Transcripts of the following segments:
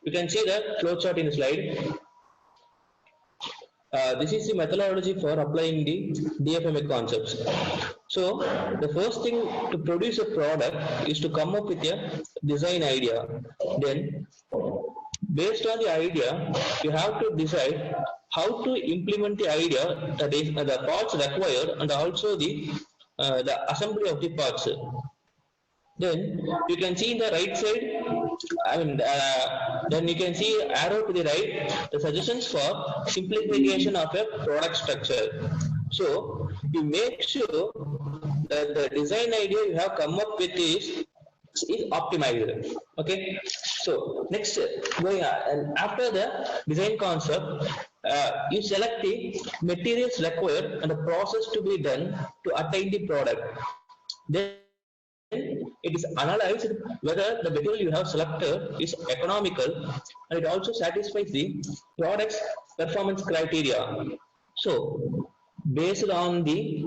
You can see the flowchart in the slide. This is the methodology for applying the DFMA concepts. So the first thing to produce a product is to come up with a design idea. Then based on the idea, you have to decide how to implement the idea, that is the parts required, and also the assembly of the parts. Then you can see in the right side, then you can see arrow to the right, the suggestions for simplification of a product structure. So you make sure that the design idea you have come up with is optimized. Okay. So next, going on, and after the design concept, you select the materials required and the process to be done to attain the product. Then it is analyzed whether the material you have selected is economical and it also satisfies the product's performance criteria. So based on the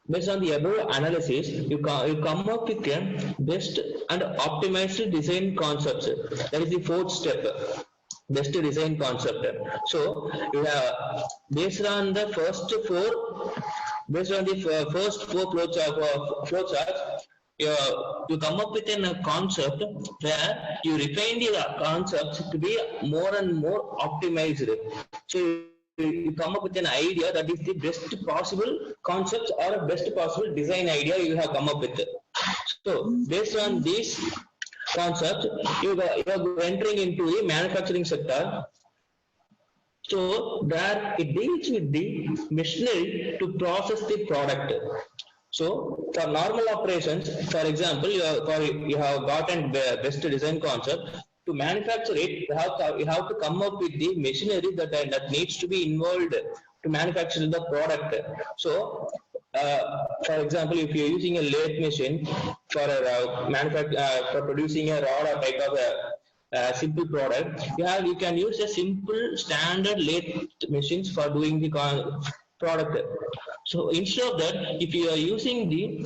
above analysis, you come up with a best and optimized design concepts. That is the fourth step, best design concept. So you have based on the first four flowcharts, you come up with a concept where you refine the concepts to be more and more optimized. So you come up with an idea that is the best possible concepts or a best possible design idea you have come up with. So based on these concepts, you are entering into the manufacturing sector. So there it deals with the machinery to process the product. So for normal operations, for example, you have gotten the best design concept. To manufacture it, you have to come up with the machinery that needs to be involved to manufacture the product. So for example, if you're using a lathe machine for for producing a rod or type of a simple product, you can use a simple standard lathe machines for doing the product. So instead of that, if you are using the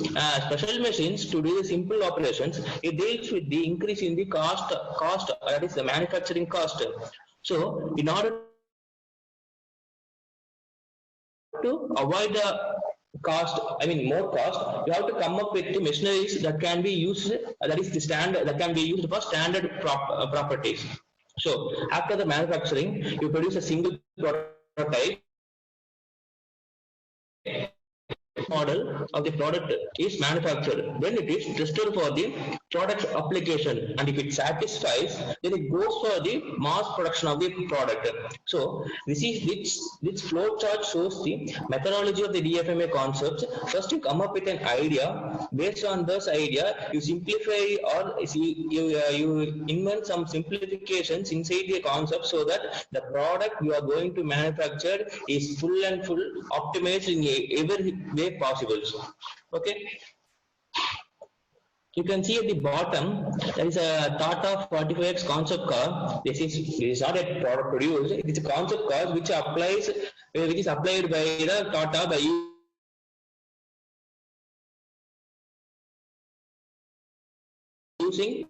special machines to do the simple operations, it deals with the increase in the cost, that is the manufacturing cost. So in order to avoid the cost, more cost, you have to come up with the machineries that can be used, that is the standard, that can be used for standard properties. So after the manufacturing, you produce a single prototype. Model of the product is manufactured, then it is tested for the product application, and if it satisfies, then it goes for the mass production of the product. So this flow chart shows the methodology of the DFMA concepts. First you come up with an idea. Based on this idea, you simplify or you invent some simplifications inside the concept so that the product you are going to manufacture is full and full optimized in every way possible. Okay. You can see at the bottom, there is a Tata 45X concept car. This is not a product produced, it is a concept car which is applied by the Tata by using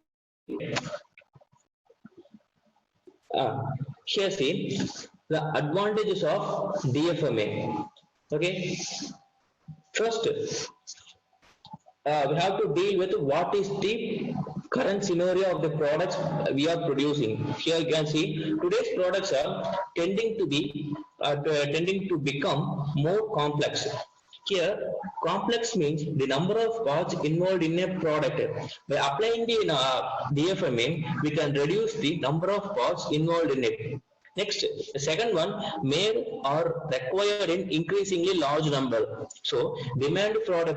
here see the advantages of DFMA. Okay. First, we have to deal with what is the current scenario of the products we are producing. Here you can see today's products are tending to become more complex. Here, complex means the number of parts involved in a product. By applying the DFMA, we can reduce the number of parts involved in it. Next, the second one, made or required in increasingly large number. So demand for a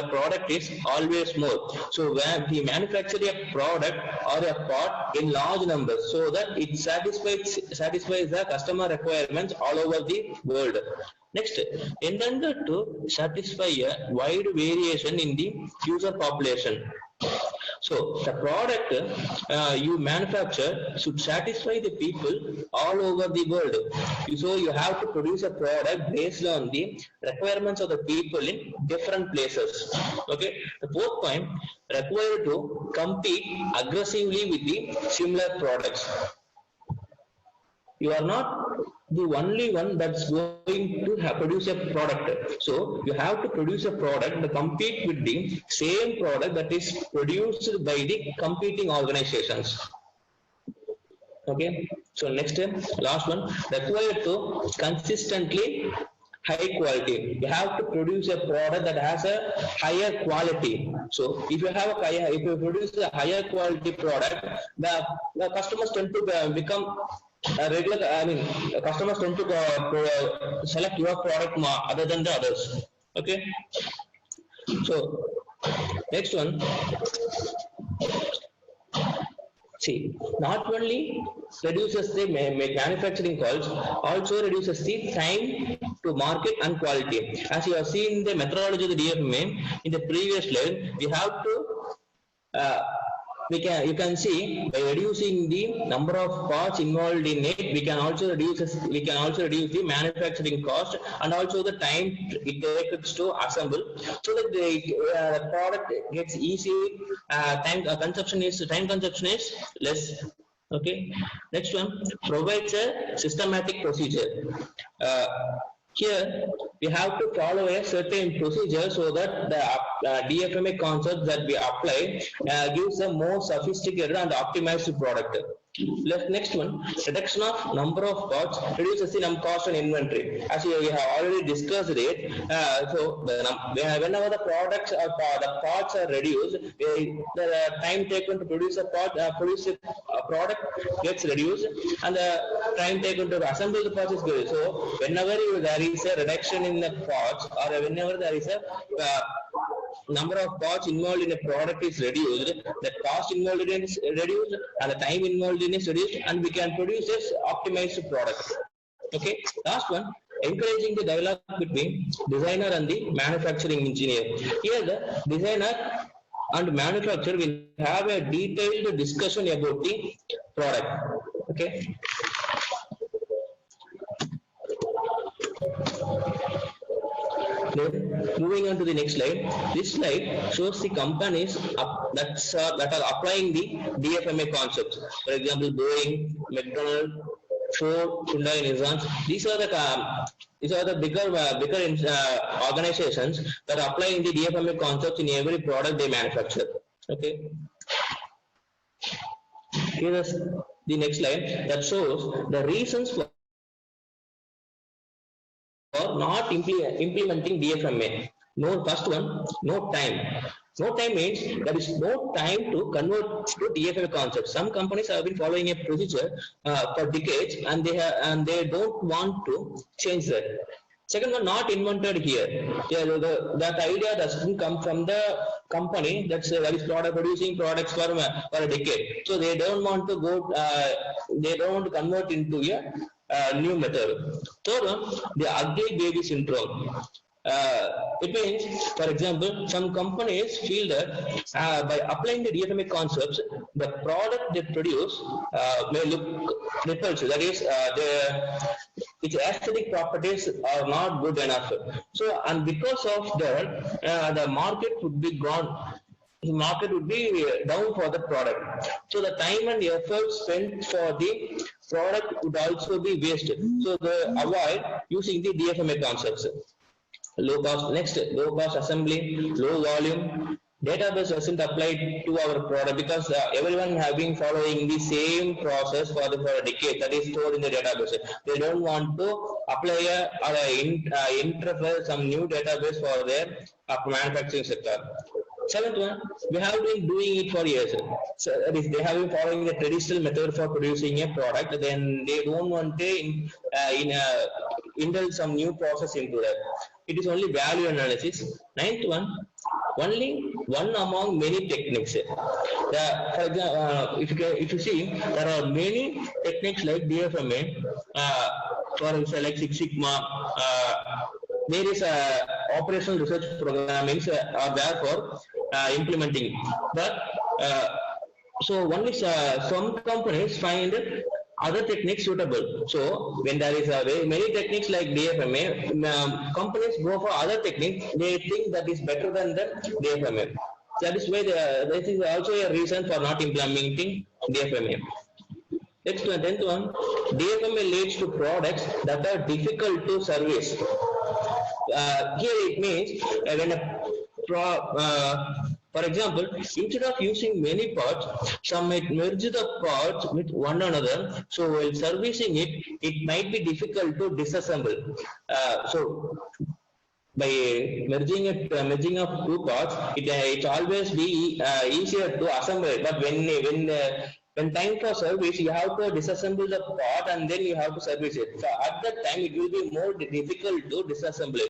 product is always more. So when we manufacture a product or a part in large numbers, so that it satisfies the customer requirements all over the world. Next, intended to satisfy a wide variation in the user population. So the product you manufacture should satisfy the people all over the world. So you have to produce a product based on the requirements of the people in different places. Okay. The fourth point, required to compete aggressively with the similar products. You are not the only one that's going to produce a product. So you have to produce a product that compete with the same product that is produced by the competing organizations. Okay. So next, last one, required to consistently high quality. You have to produce a product that has a higher quality. So if you have if you produce a higher quality product, the customers tend to become regular. I mean, customers tend to select your product more other than the others. Okay. So next one, see, not only reduces the manufacturing costs, also reduces the time to market and quality. As you have seen the methodology of the DFMA in the previous slide, we have to you can see by reducing the number of parts involved in it, we can also reduce the manufacturing cost and also the time it takes to assemble, so that the product gets easy. Time consumption is less. Okay. Next one, provides a systematic procedure. Here we have to follow a certain procedure so that the DFMA concept that we apply gives a more sophisticated and optimized product. Next one, reduction of number of parts reduces the cost and inventory. As we have already discussed it, so whenever the products the parts are reduced, the time taken to produce a product gets reduced, and the time taken to assemble the parts is good. So whenever there is a reduction in the parts, or whenever there is a number of parts involved in a product is reduced, the cost involved in it is reduced, and the time involved in it is reduced, and we can produce this optimized product. Okay. Last one, encouraging the dialogue between designer and the manufacturing engineer. Here the designer and manufacturer will have a detailed discussion about the product. Okay. Then moving on to the next slide. This slide shows the companies that are applying the DFMA concepts. For example, Boeing, McDonald's, Ford, Hyundai, Nissan. These are the bigger organizations that are applying the DFMA concepts in every product they manufacture. Okay. Here is the next slide that shows the reasons for not implementing DFMA. First one, no time. No time means there is no time to convert to DFMA concepts. Some companies have been following a procedure for decades, and they don't want to change that. Second one, not invented here. That idea doesn't come from the company that is producing products for a decade. So they don't want to go. They don't want to convert into a new method. Third one, the ugly baby syndrome. It means, for example, some companies feel that by applying the DFMA concepts, the product they produce may look repulsive. That is, its aesthetic properties are not good enough. So, and because of that, the market would be gone. The market would be down for the product. So the time and effort spent for the product would also be wasted. So they avoid using the DFMA concepts. Low cost. Next, low cost assembly, low volume. Database doesn't apply to our product because everyone have been following the same process for a decade that is stored in the database. They don't want to apply interface some new database for their manufacturing sector. Seventh one, we have been doing it for years. So that is, they have been following the traditional method for producing a product. Then they don't want to indulge some new process into that. It is only value analysis. Ninth one, only one among many techniques. For example, if you see, there are many techniques like DFMA, for example, like Six Sigma. Various operational research programmings are there for implementing. But Uh, so only some companies find other techniques suitable. So when there is many techniques like DFMA, companies go for other techniques. They think that is better than the DFMA. That is why this is also a reason for not implementing DFMA. Next one, 10th one, DFMA leads to products that are difficult to service. Here it means when for example, instead of using many parts, some might merge the parts with one another. So while servicing it, it might be difficult to disassemble. So by merging of two parts, it always be easier to assemble it. But when time for service, you have to disassemble the part and then you have to service it. So at that time, it will be more difficult to disassemble it.